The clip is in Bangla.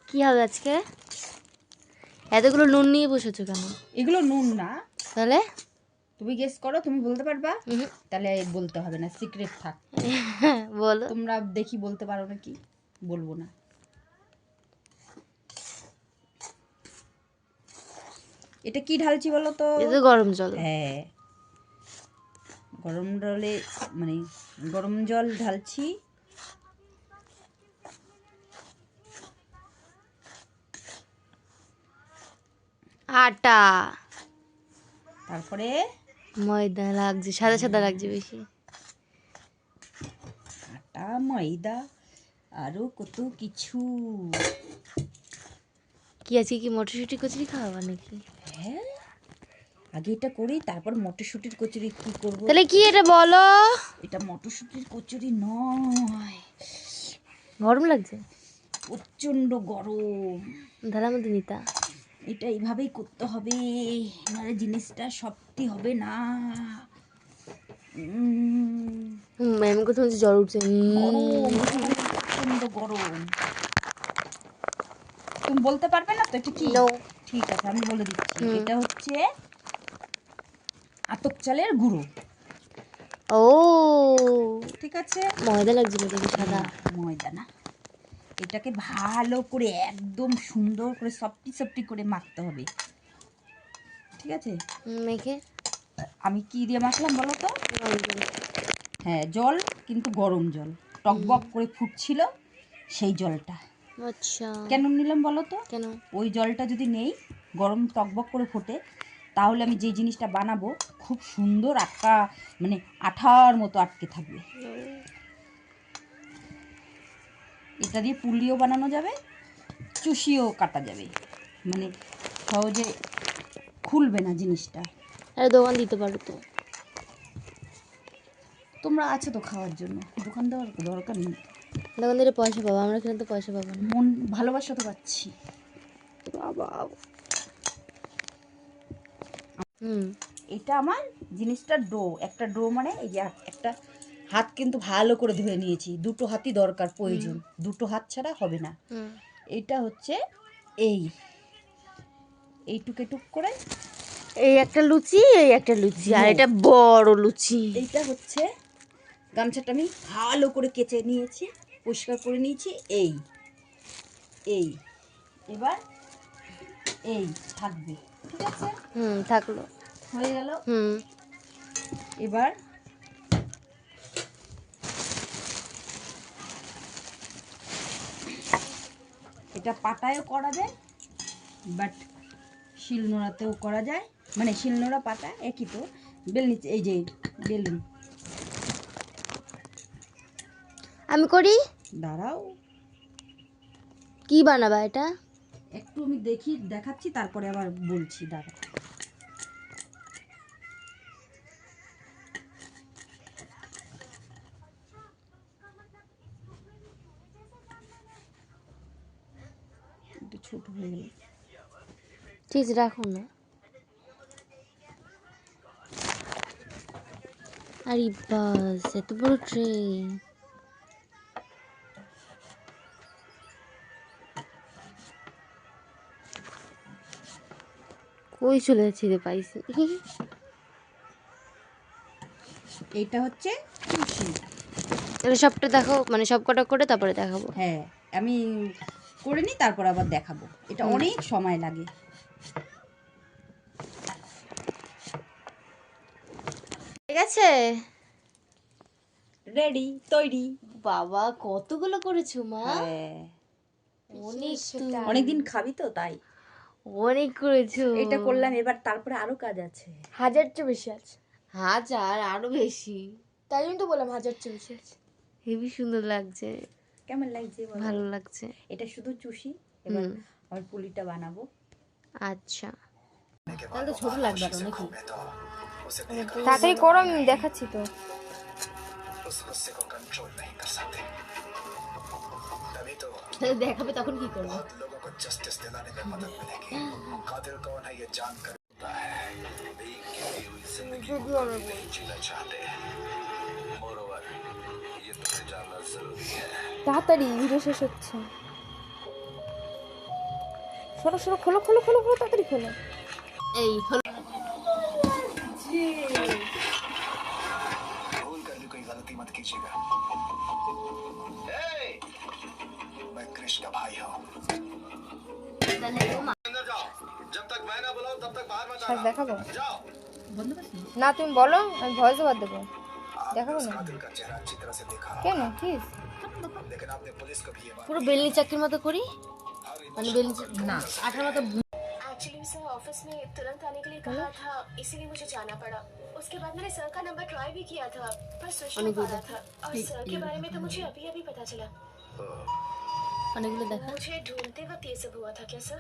কি হবে আজকে? এতগুলো নুন নিয়ে বসেছো কেন? এগুলো নুন না। তাহলে তুমি গেস করো, তুমি বলতে পারবা? তাহলে বলতে হবে না, সিক্রেট থাক। বলো। তোমরা দেখি বলতে পারো নাকি? বলবো না। এটা কি ঢালছি বলো তো? এটা গরম জল। হ্যাঁ, গরম জলে মানে গরম জল ঢালছি। আটা, তারপরে ময়দা লাগছে, সাদা সাদা লাগছে বেশি। আটা, ময়দা, আরো কত কিছু। কি আজকে কি মটরশুঁটি কচুরি খাওয়াবা নাকি? হ্যাঁ, আগে এটা করি, তারপর মটরশুঁটির কচুরি কি করব। তাহলে কি এটা বলো? এটা মটরশুঁটির কচুরি নয়। গরম লাগছে, প্রচন্ড গরম। ধারার মধ্যে নিতা। এটা এইভাবেই করতে হবে, নাহলে জিনিসটা সত্যি হবে না। ম্যাম কোথাও জ্বর উঠছে। গরম, প্রচন্ড গরম। তুমি বলতে পারবে না তো এটা কি? No. ঠিক আছে, আমি বলে দিচ্ছি। এটা হচ্ছে আতপ চালের গুঁড়ো। ও ঠিক আছে, ময়দা লাগছে দেখি, সাদা। ময়দা না। এটাকে ভালো করে একদম সুন্দর করে সফটি সফটি করে মাখতে হবে। ঠিক আছে, মেখে আমি কি দিয়ে মাখলাম বলো তো? হ্যাঁ, জল, কিন্তু গরম জল, টকবক করে ফুটছিল সেই জলটা। আচ্ছা, কেন নিলাম বলো তো? কেন? ওই জলটা যদি নেই, গরম টকবক করে ফোটে, তাহলে আমি যে জিনিসটা বানাবো খুব সুন্দর মানে আঠার মতো আটকে থাকবে। এটা দিয়ে পুলিও বানানো যাবে, চুষিও কাটা যাবে, মানে সহজে খুলবে না জিনিসটা। আরে দোকান দিতে পারো তো। তোমরা আছো তো খাওয়ার জন্য, দোকান দেওয়ার দরকার নেই। দোকান দিলে পয়সা পাবো, আমরা এখানে তো পয়সা পাবো না। মন ভালোবাসা তো পাচ্ছি। বাবা। এটা আমার জিনিসটা ডো, একটা ডো মানে এই যে একটা হাত কিন্তু ভালো করে ধুয়ে নিয়েছি, দুটো হাতই দরকার প্রয়োজন, দুটো হাত ছাড়া হবে না। এটা হচ্ছে এইটুক এটুক করে, এই একটা লুচি, এই একটা লুচি, আর এটা বড় লুচি। এইটা হচ্ছে গামছাটা আমি ভালো করে কেচে নিয়েছি, পরিষ্কার করে নিয়েছি। এই এই এবার এই থাকবে। ঠিক আছে, থাকলো, হয়ে গেল। এবার এটা পাটায়ও করা যায়, বাট শিলনোড়াতেও করা যায়, মানে শিলনোড়া পাটা একই তো। বেলনি, এই যে বেলুন। আমি করি। দাঁড়াও, কি বানাবা এটা? একটু আমি দেখাচ্ছি, তারপরে আবার বলছি, দাঁড়াও। একটু ছোট হয়ে গেল। ঠিক আছে, রাখো না। আরে বাস, এত বড় ট্রে। কই চলে যাচ্ছি রে, পাইছি। এইটা হচ্ছে চুষি। তাহলে সবটা দেখো, মানে সব কটা করে তারপরে দেখাবো। হ্যাঁ, আমি করে নিই, তারপর আবার দেখাবো। এটা অনেক সময় লাগে। ঠিক আছে, রেডি, তৈরি। বাবা কতগুলো করেছো মা? হ্যাঁ, অনেক তো। অনেকদিন খাবি তো তাই অনেক করেছো। এটা করলাম। এবার তারপরে আরো কাজ আছে। 1000 চেয়ে বেশি আছে। 1000 আরো বেশি। তাই জন্য তো বললাম 1000 চেয়ে বেশি আছে। হেবি সুন্দর লাগছে। কেমন লাগছে বলো? ভালো লাগছে। এটা শুধু চুষি, এবার আমার পুলিটা বানাবো। আচ্ছা, তাহলে তো ছোট লাগবে আরো নাকি? তাড়াতাড়ি করো, আমি দেখাচ্ছি তো। তাহলে দেখাবে তখন কি করবো? তাড়াতাড়ি, ভিডিও শেষ হচ্ছে। সরো সরো, খোলো খোলো খোলো খোলো, তাড়াতাড়ি খোলো। এই হলো भूल कर भी कोई गलती मत कीजिएगा। मैं कृष का भाई हूँ। अंदर जाओ, जब तक मैं ना बुलाऊं तब तक बाहर मत শ্বাস দেখাবো जाओ। বন্ধ করছিস? না? তুমি বলো, আমি ভয়েস ওভার দেবো। দেখাবো না कातिल का चेहरा अच्छी तरह से देखा, কেন? কি लेकिन आपने पुलिस को भी ये बात পুরো বেলনি চাকরির মতো করি, মানে বেলনি না আঠার মতো। एक्चुअली सर ऑफिस में तुरंत आने के लिए कहा था, इसीलिए मुझे जाना पड़ा। उसके बाद मैंने सर का नंबर ट्राई भी किया था, पर स्विच नहीं पा रहा था। और सर के बारे में तो मुझे अभी अभी पता चला। অনেকগুলো দেখা। मुझे ढूंढते वक्त ये सब हुआ था क्या सर?